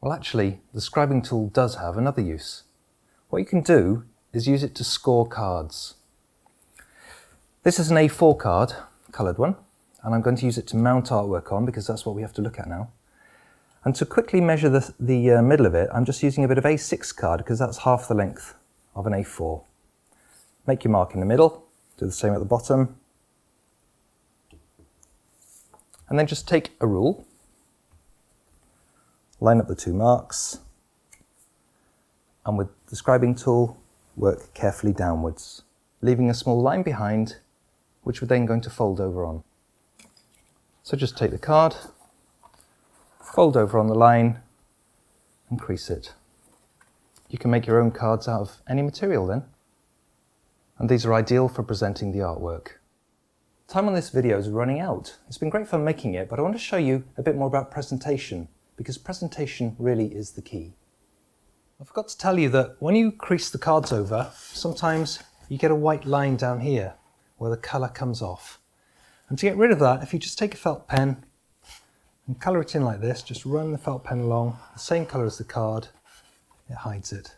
Well, actually, the scribing tool does have another use. What you can do is use it to score cards. This is an A4 card, coloured one, and I'm going to use it to mount artwork on because that's what we have to look at now. And to quickly measure the middle of it, I'm just using a bit of A6 card because that's half the length of an A4. Make your mark in the middle, do the same at the bottom, and then just take a rule, line up the two marks, and with the scribing tool, work carefully downwards, leaving a small line behind, which we're then going to fold over on. So just take the card, fold over on the line, and crease it. You can make your own cards out of any material then. And these are ideal for presenting the artwork. Time on this video is running out. It's been great fun making it, but I want to show you a bit more about presentation, because presentation really is the key. I forgot to tell you that when you crease the cards over, sometimes you get a white line down here where the colour comes off. And to get rid of that, if you just take a felt pen and colour it in like this, just run the felt pen along, the same colour as the card, it hides it.